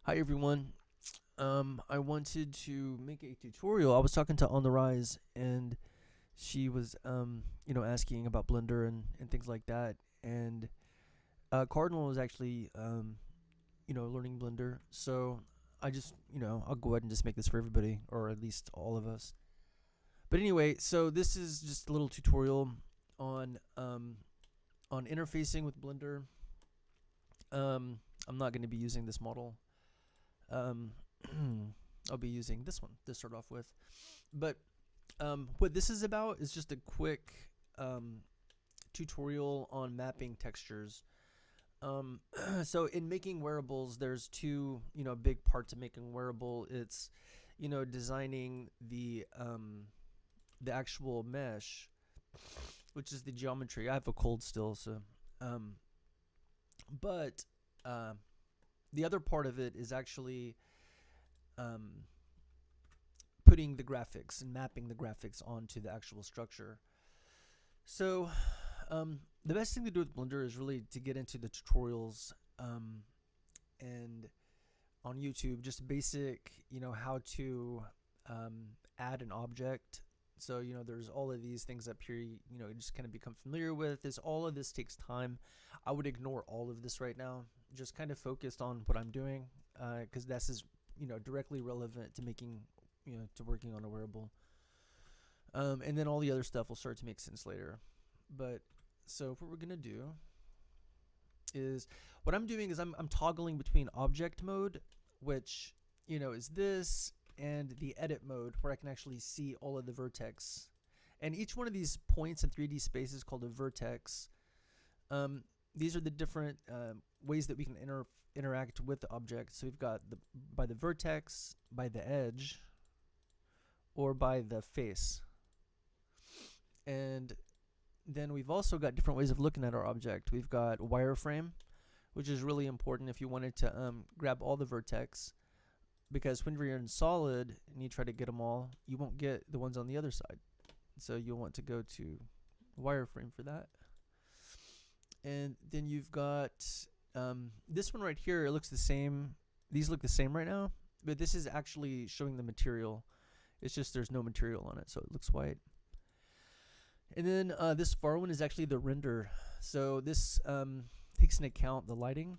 Hi everyone. I wanted to make a tutorial. I was talking to On the Rise, and she was, asking about Blender and things like that. And Cardinal was actually, learning Blender. So I just, I'll go ahead and just make this for everybody, or at least all of us. But anyway, so this is just a little tutorial on on interfacing with Blender. I'm not going to be using this model. Um, I'll be using this one to start off with. But what this is about is just a quick um, tutorial on mapping textures. Um, so in making wearables, there's two big parts of making wearable. It's designing the actual mesh, which is the geometry. I have a cold still, so um, but uh, the other part of it is actually um, putting the graphics and mapping the graphics onto the actual structure. So the best thing to do with Blender is really to get into the tutorials and on YouTube, just basic, how to add an object. So, there's all of these things up here, you just kind of become familiar with. All of this takes time. I would ignore all of this right now. Just kind of focused on what I'm doing because this is, directly relevant to making, to working on a wearable. And then all the other stuff will start to make sense later. But so what we're gonna do is what I'm doing is I'm toggling between object mode, which is this, and the edit mode where I can actually see all of the vertex. And each one of these points in 3D space is called a vertex. These are the different ways that we can interact with the object. So we've got by the vertex, by the edge, or by the face. And then we've also got different ways of looking at our object. We've got wireframe, which is really important if you wanted to grab all the vertex, because when you're in solid and you try to get them all, you won't get the ones on the other side. So you'll want to go to wireframe for that. And then you've got this one right here. It looks the same. These look the same right now, but this is actually showing the material. It's just there's no material on it, so it looks white. And then this far one is actually the render. So this takes into account the lighting.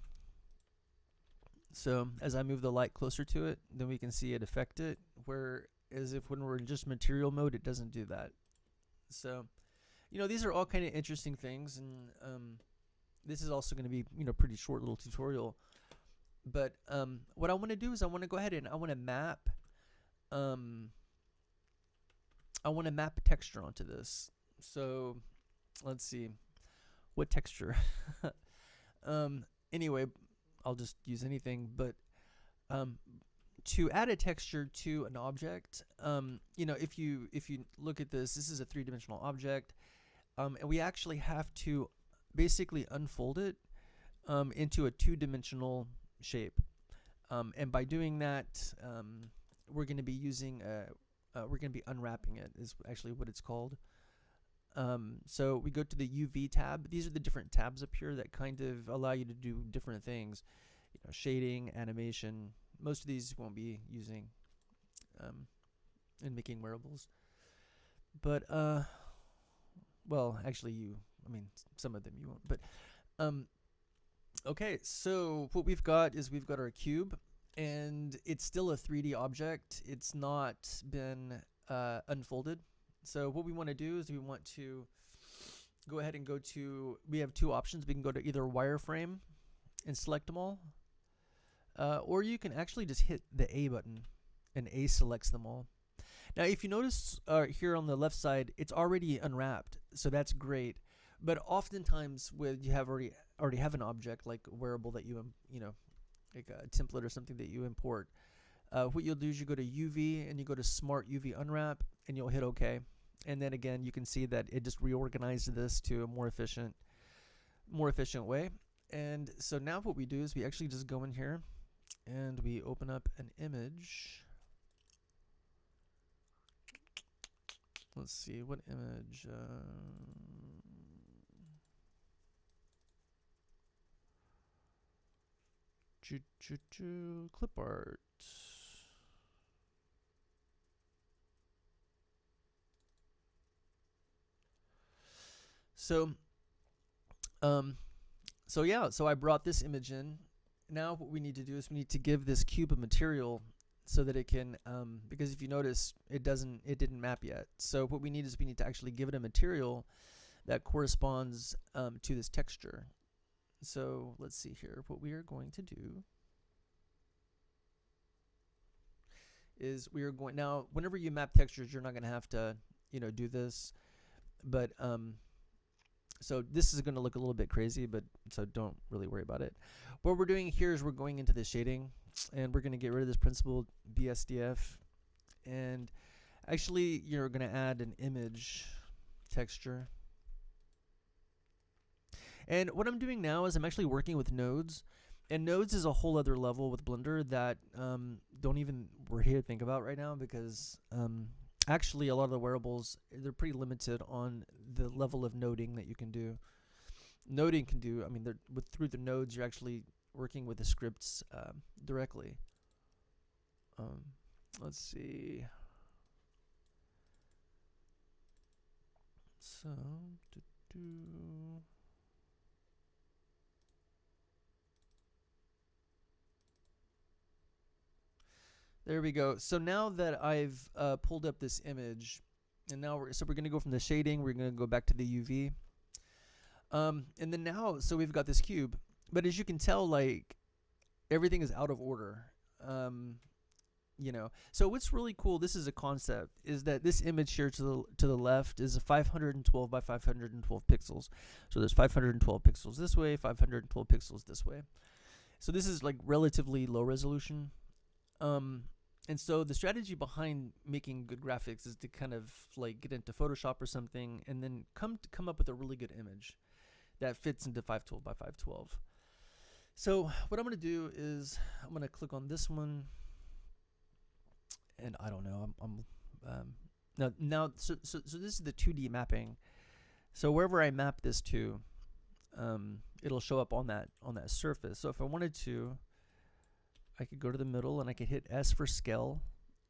So as I move the light closer to it, then we can see it affect it. Whereas if when we're in just material mode, it doesn't do that. So, these are all kind of interesting things, and this is also going to be pretty short little tutorial. But what I want to do is I want to go ahead and I want to map. I want to map a texture onto this. So let's see what texture. Anyway, I'll just use anything. But to add a texture to an object, if you look at this, this is a three-dimensional object, and we actually have to basically unfold it into a two-dimensional shape. And by doing that, we're going to be using we're going to be unwrapping it is actually what it's called. So we go to the UV tab. These are the different tabs up here that kind of allow you to do different things. Shading, animation. Most of these won't be using in making wearables. But, well, actually some of them you won't. But, okay, so what we've got is we've got our cube, and it's still a 3D object. It's not been unfolded. So what we want to do is we want to go ahead and we have two options. We can go to either wireframe and select them all, or you can actually just hit the A button, and A selects them all. Now, if you notice here on the left side, it's already unwrapped, so that's great. But oftentimes, when you have already have an object like a wearable that you like a template or something that you import, what you'll do is you go to UV and you go to Smart UV Unwrap, and you'll hit OK. And then again, you can see that it just reorganized this to a more efficient way. And so now what we do is we actually just go in here and we open up an image. Let's see, what image? Clip art. So, so I brought this image in. Now what we need to do is we need to give this cube a material so that it can, because if you notice, it didn't map yet. So what we need is we need to actually give it a material that corresponds to this texture. So let's see here. What we are going to do is we are going, now whenever you map textures, you're not going to have to, do this, but so this is going to look a little bit crazy, but so don't really worry about it. What we're doing here is we're going into the shading, and we're going to get rid of this principled BSDF, and actually you're going to add an image texture. And what I'm doing now is I'm actually working with nodes, and nodes is a whole other level with Blender that we're here to think about right now, because actually a lot of the wearables, they're pretty limited on the level of noding that you can do. Noding can do, I mean, through the nodes, you're actually working with the scripts directly. Let's see. So, there we go. So now that I've pulled up this image, and now we're going to go from the shading, we're going to go back to the UV. And then now, so we've got this cube, but as you can tell, like, everything is out of order. So what's really cool, this is a concept, is that this image here to the left is a 512 by 512 pixels. So there's 512 pixels this way, 512 pixels this way. So this is like relatively low resolution. And so the strategy behind making good graphics is to kind of like get into Photoshop or something, and then come up with a really good image that fits into 512 by 512. So what I'm going to do is I'm going to click on this one, and I don't know. So this is the 2D mapping. So wherever I map this to, it'll show up on that surface. So if I wanted to, I could go to the middle and I could hit S for scale,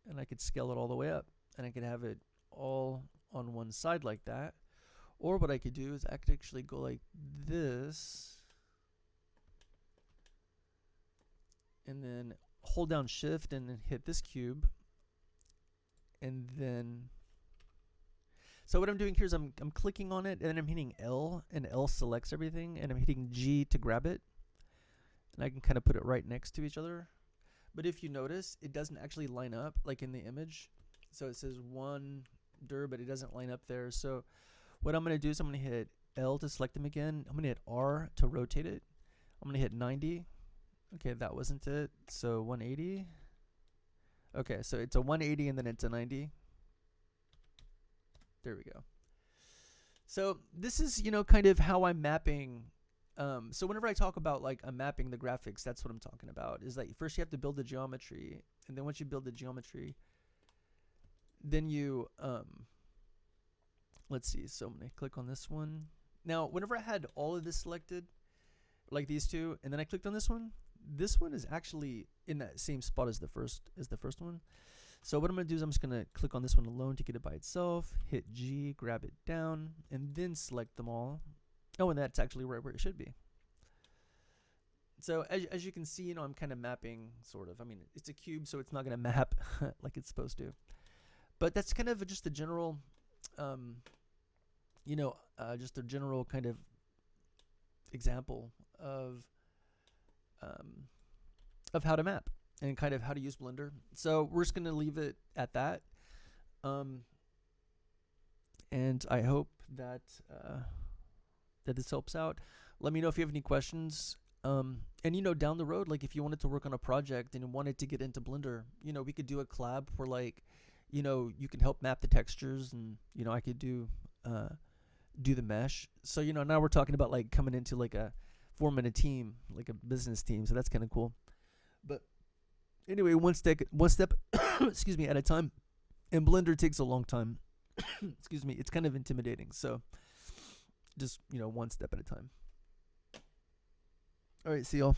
and I could scale it all the way up, and I could have it all on one side like that. Or what I could do is I could actually go like this, and then hold down Shift and then hit this cube, and then, so what I'm doing here is I'm clicking on it, and then I'm hitting L, and L selects everything, and I'm hitting G to grab it, and I can kind of put it right next to each other. But if you notice, it doesn't actually line up like in the image. So it says one dir, but it doesn't line up there. So what I'm going to do is I'm going to hit L to select them again. I'm going to hit R to rotate it. I'm going to hit 90. Okay, that wasn't it. So 180. Okay, so it's a 180 and then it's a 90. There we go. So this is, kind of how I'm mapping. So whenever I talk about like I'm mapping the graphics, that's what I'm talking about. Is that first you have to build the geometry, and then once you build the geometry, then you let's see. So I'm gonna click on this one. Now, whenever I had all of this selected, like these two, and then I clicked on this one is actually in that same spot as the first one. So what I'm gonna do is I'm just gonna click on this one alone to get it by itself. Hit G, grab it down, and then select them all. Oh, and that's actually right where it should be. So as you can see, I'm kind of mapping, sort of. I mean, it's a cube, so it's not going to map like it's supposed to. But that's kind of just a general, just a general kind of example of how to map and kind of how to use Blender. So we're just going to leave it at that. And I hope that that this helps out. Let me know if you have any questions. And down the road, like if you wanted to work on a project and wanted to get into Blender, we could do a collab where like, you can help map the textures, and I could do the mesh. So now we're talking about like coming into like forming a team, like a business team. So that's kind of cool. But anyway, one step excuse me, at a time. And Blender takes a long time. Excuse me, it's kind of intimidating. So just, one step at a time. All right, see y'all.